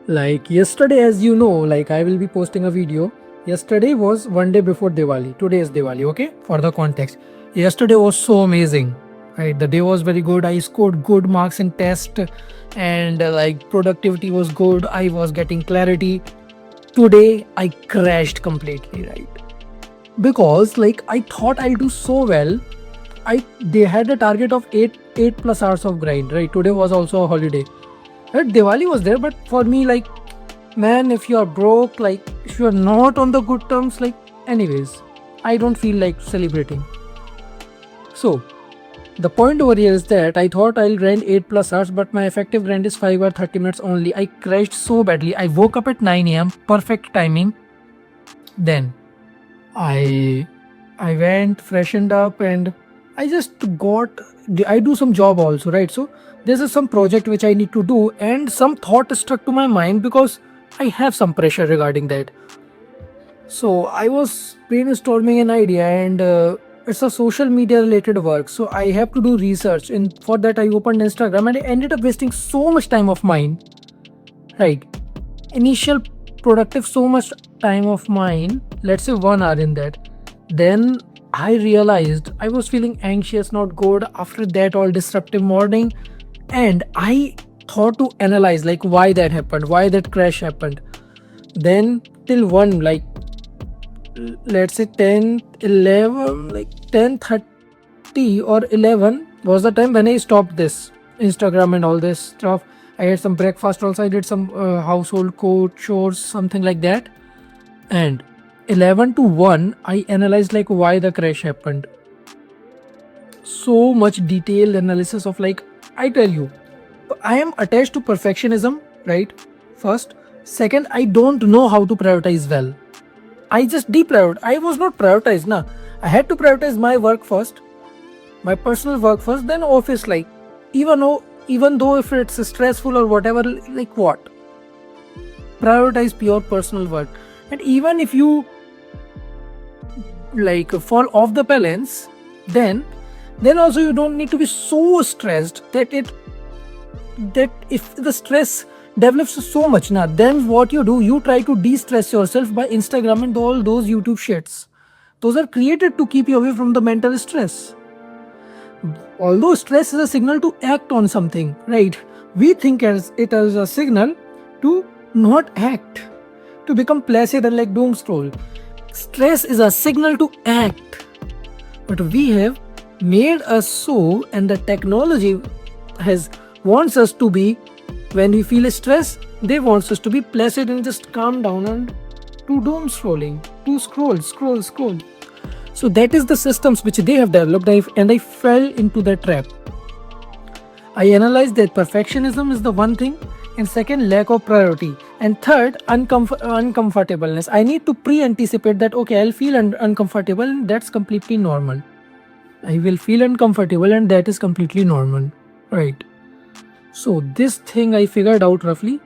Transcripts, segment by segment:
Like yesterday, as you know, like I will be posting a video. Yesterday was one day before Diwali. Today is Diwali, okay? For the context. Yesterday was so amazing. Right? The day was very good. I scored good marks in test and like productivity was good. I was getting clarity. Today I crashed completely, right? Because like I thought I'll do so well. They had a target of 8 plus hours of grind, right? Today was also a holiday. Diwali was there, but for me, like, man, if you are broke, like, if you are not on the good terms, like, anyways, I don't feel like celebrating. So, the point over here is that I thought I'll grind 8 plus hours, but my effective grind is 5 or 30 minutes only. I crashed so badly. I woke up at 9 a.m., perfect timing. Then I went, freshened up, and I do some job also, right? So this is some project which I need to do, and some thought struck to my mind because I have some pressure regarding that. So I was brainstorming an idea, and it's a social media related work. So I have to do research, and for that I opened Instagram, and I ended up wasting so much time of mine. Right, initial productive so much time of mine. Let's say 1 hour in that. Then I realized I was feeling anxious, not good after that all disruptive morning, and I thought to analyze like why that happened, why that crash happened. Then till 1, like let's say 10, 11, like 10:30 or 11 was the time when I stopped this Instagram and all this stuff. I had some breakfast also. I did some household chores, something like that. And 11 to 1, I analyzed like why the crash happened. So much detailed analysis of like, I tell you, I am attached to perfectionism, right? First. Second, I don't know how to prioritize well. I just deprioritized. I was not prioritized, na. I had to prioritize my work first, my personal work first, then office. Like, even though if it's stressful or whatever, like what? Prioritize pure personal work. And even if you like fall off the balance, then also you don't need to be so stressed that if the stress develops so much now, then what you try to de-stress yourself by Instagram and all those YouTube shits. Those are created to keep you away from the mental stress. Although stress is a signal to act on something, right? We think as it as a signal to not act, to become placid and like doom scroll. Stress is a signal to act, but we have made us so, and the technology wants us to be. When we feel stress, they want us to be placid and just calm down and do doom scrolling, to scroll. So that is the systems which they have developed, and I fell into that trap. I analyzed that perfectionism is the one thing, and second, lack of priority, and third, uncomfortableness. I need to pre-anticipate that, okay, I'll feel uncomfortable, and that's completely normal. I will feel uncomfortable, and that is completely normal, right? So this thing I figured out roughly,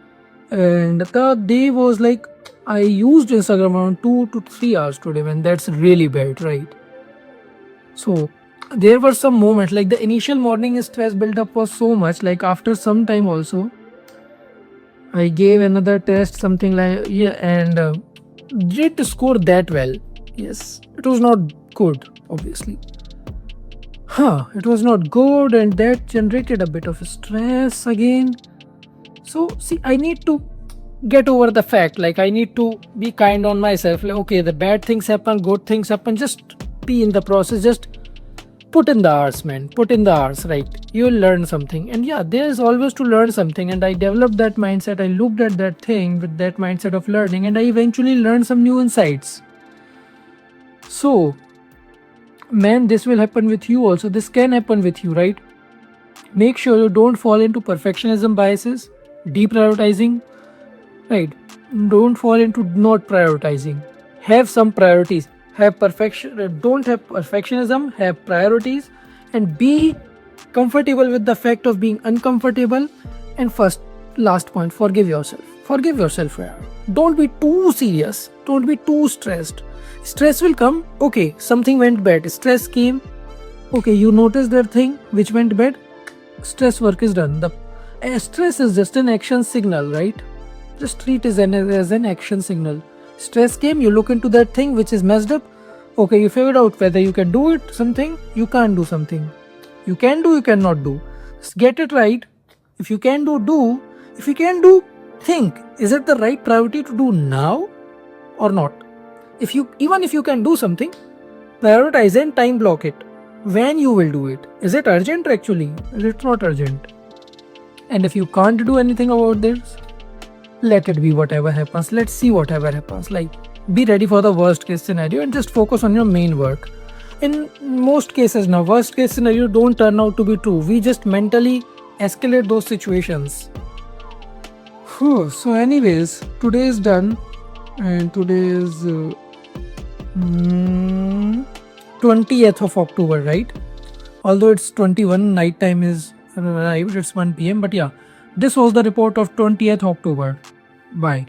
and the day was like I used Instagram around 2 to 3 hours today, man. That's really bad, right? So there were some moments like the initial morning stress build up was so much. Like after some time also, I gave another test, something like and did score that well. Yes, it was not good, obviously. It was not good, and that generated a bit of stress again. So see, I need to get over the fact, like I need to be kind on myself. Like, okay, the bad things happen, good things happen, just be in the process, just put in the hours, man, put in the hours, right? You'll learn something. And yeah, there is always to learn something, and I developed that mindset. I looked at that thing with that mindset of learning, and I eventually learned some new insights. So man, this will happen with you also. This can happen with you, right? Make sure you don't fall into perfectionism biases, deprioritizing, right? Don't fall into not prioritizing. Have some priorities. Don't have perfectionism, have priorities, and be comfortable with the fact of being uncomfortable. And last point, forgive yourself. Forgive yourself. Don't be too serious. Don't be too stressed. Stress will come. Okay, something went bad. Stress came. Okay, you noticed that thing which went bad. Stress work is done. stress is just an action signal, right? Just treat it as an action signal. Stress came, you look into that thing which is messed up. Okay, you figured out whether you can do it, something, you can't do something. You can do, you cannot do. Just get it right. If you can do, do. If you can do, think, is it the right priority to do now or not? Even if you can do something, prioritize and time block it. When you will do it. Is it urgent actually? Is it not urgent? And if you can't do anything about this, let it be whatever happens. Let's see whatever happens. Like, be ready for the worst case scenario and just focus on your main work. In most cases now, worst case scenario don't turn out to be true. We just mentally escalate those situations. So anyways, today is done and today is 20th of October, right? Although it's 21, night time is arrived, it's 1 p.m. But yeah, this was the report of 20th October. Bye.